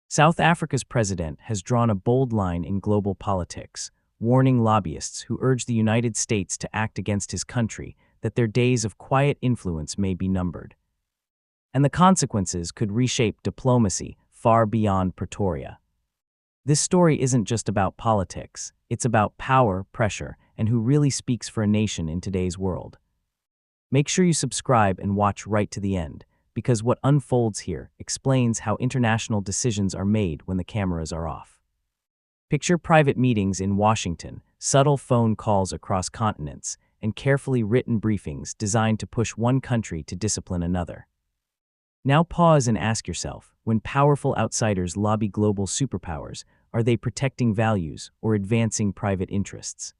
South Africa's president has drawn a bold line in global politics, warning lobbyists who urge the United States to act against his country that their days of quiet influence may be numbered. And the consequences could reshape diplomacy far beyond Pretoria. This story isn't just about politics, it's about power, pressure, and who really speaks for a nation in today's world. Make sure you subscribe and watch right to the end, because what unfolds here explains how international decisions are made when the cameras are off. Picture private meetings in Washington, subtle phone calls across continents, and carefully written briefings designed to push one country to discipline another. Now pause and ask yourself, when powerful outsiders lobby global superpowers, are they protecting values or advancing private interests?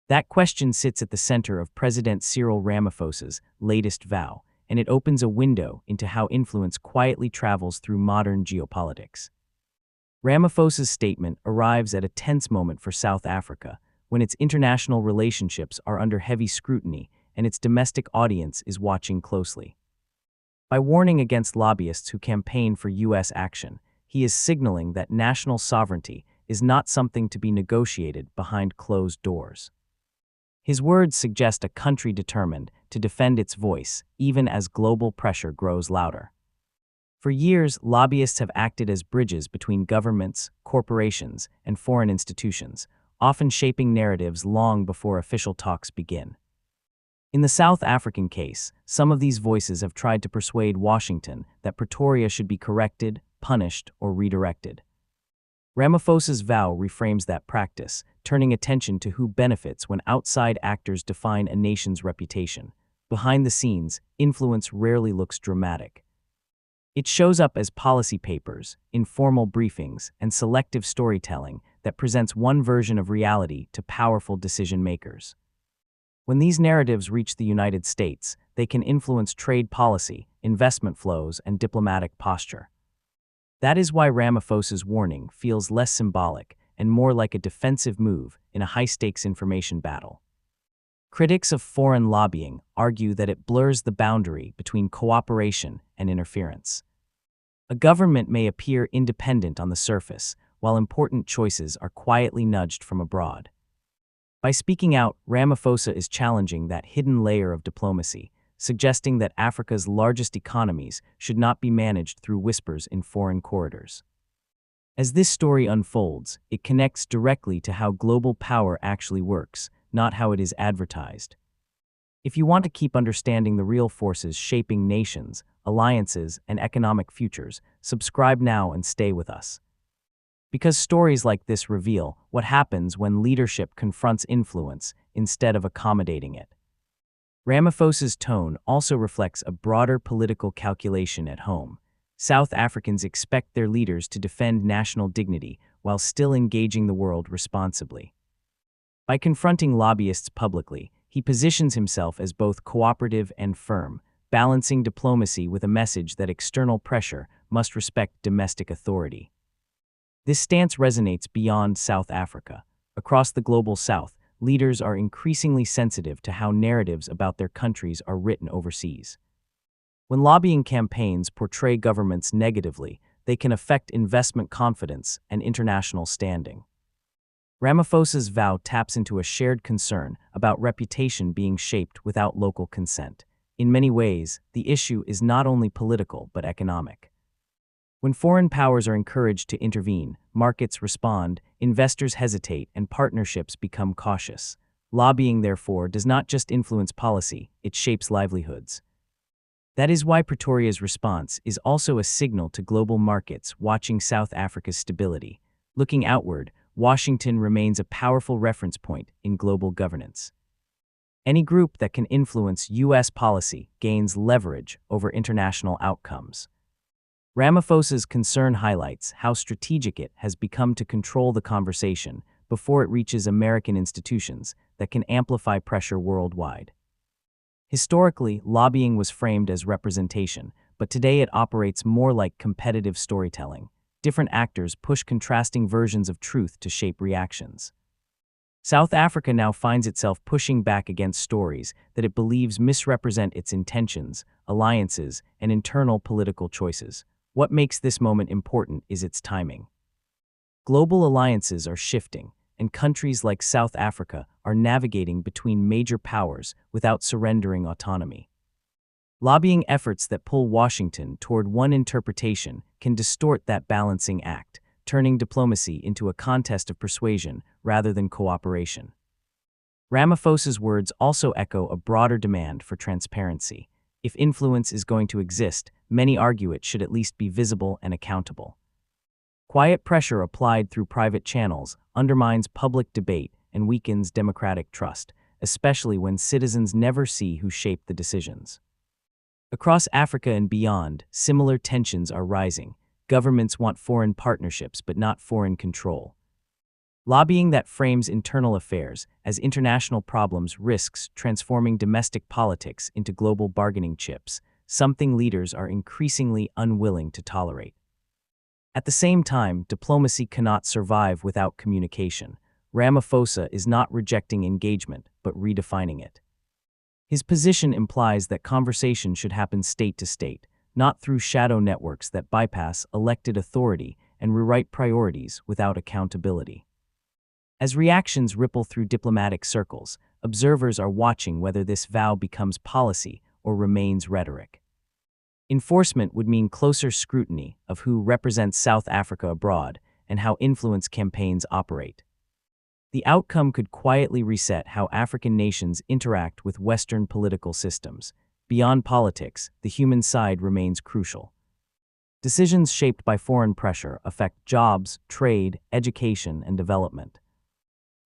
That question sits at the center of President Cyril Ramaphosa's latest vow, and it opens a window into how influence quietly travels through modern geopolitics. Ramaphosa's statement arrives at a tense moment for South Africa, when its international relationships are under heavy scrutiny and its domestic audience is watching closely. By warning against lobbyists who campaign for U.S. action, he is signaling that national sovereignty is not something to be negotiated behind closed doors. His words suggest a country determined to defend its voice, even as global pressure grows louder. For years, lobbyists have acted as bridges between governments, corporations, and foreign institutions, often shaping narratives long before official talks begin. In the South African case, some of these voices have tried to persuade Washington that Pretoria should be corrected, punished, or redirected. Ramaphosa's vow reframes that practice, turning attention to who benefits when outside actors define a nation's reputation. Behind the scenes, influence rarely looks dramatic. It shows up as policy papers, informal briefings, and selective storytelling that presents one version of reality to powerful decision-makers. When these narratives reach the United States, they can influence trade policy, investment flows, and diplomatic posture. That is why Ramaphosa's warning feels less symbolic and more like a defensive move in a high-stakes information battle. Critics of foreign lobbying argue that it blurs the boundary between cooperation and interference. A government may appear independent on the surface, while important choices are quietly nudged from abroad. By speaking out, Ramaphosa is challenging that hidden layer of diplomacy, suggesting that Africa's largest economies should not be managed through whispers in foreign corridors. As this story unfolds, it connects directly to how global power actually works, not how it is advertised. If you want to keep understanding the real forces shaping nations, alliances, and economic futures, subscribe now and stay with us. Because stories like this reveal what happens when leadership confronts influence instead of accommodating it. Ramaphosa's tone also reflects a broader political calculation at home. South Africans expect their leaders to defend national dignity while still engaging the world responsibly. By confronting lobbyists publicly, he positions himself as both cooperative and firm, balancing diplomacy with a message that external pressure must respect domestic authority. This stance resonates beyond South Africa. Across the global South, leaders are increasingly sensitive to how narratives about their countries are written overseas. When lobbying campaigns portray governments negatively, they can affect investment confidence and international standing. Ramaphosa's vow taps into a shared concern about reputation being shaped without local consent. In many ways, the issue is not only political but economic. When foreign powers are encouraged to intervene, markets respond, investors hesitate, and partnerships become cautious. Lobbying, therefore, does not just influence policy, it shapes livelihoods. That is why Pretoria's response is also a signal to global markets watching South Africa's stability. Looking outward, Washington remains a powerful reference point in global governance. Any group that can influence U.S. policy gains leverage over international outcomes. Ramaphosa's concern highlights how strategic it has become to control the conversation before it reaches American institutions that can amplify pressure worldwide. Historically, lobbying was framed as representation, but today it operates more like competitive storytelling. Different actors push contrasting versions of truth to shape reactions. South Africa now finds itself pushing back against stories that it believes misrepresent its intentions, alliances, and internal political choices. What makes this moment important is its timing. Global alliances are shifting, and countries like South Africa are navigating between major powers without surrendering autonomy. Lobbying efforts that pull Washington toward one interpretation can distort that balancing act, turning diplomacy into a contest of persuasion rather than cooperation. Ramaphosa's words also echo a broader demand for transparency. If influence is going to exist, many argue it should at least be visible and accountable. Quiet pressure applied through private channels undermines public debate and weakens democratic trust, especially when citizens never see who shaped the decisions. Across Africa and beyond, similar tensions are rising. Governments want foreign partnerships but not foreign control. Lobbying that frames internal affairs as international problems risks transforming domestic politics into global bargaining chips, something leaders are increasingly unwilling to tolerate. At the same time, diplomacy cannot survive without communication. Ramaphosa is not rejecting engagement, but redefining it. His position implies that conversation should happen state to state, not through shadow networks that bypass elected authority and rewrite priorities without accountability. As reactions ripple through diplomatic circles, observers are watching whether this vow becomes policy or remains rhetoric. Enforcement would mean closer scrutiny of who represents South Africa abroad and how influence campaigns operate. The outcome could quietly reset how African nations interact with Western political systems. Beyond politics, the human side remains crucial. Decisions shaped by foreign pressure affect jobs, trade, education, and development.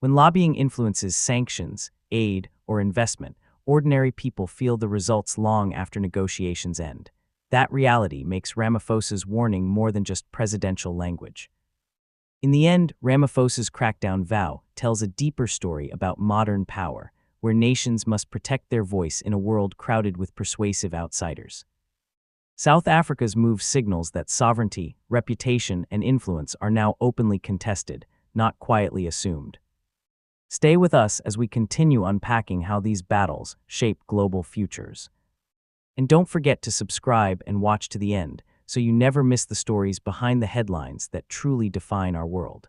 When lobbying influences sanctions, aid, or investment, ordinary people feel the results long after negotiations end. That reality makes Ramaphosa's warning more than just presidential language. In the end, Ramaphosa's crackdown vow tells a deeper story about modern power, where nations must protect their voice in a world crowded with persuasive outsiders. South Africa's move signals that sovereignty, reputation, and influence are now openly contested, not quietly assumed. Stay with us as we continue unpacking how these battles shape global futures. And don't forget to subscribe and watch to the end, so you never miss the stories behind the headlines that truly define our world.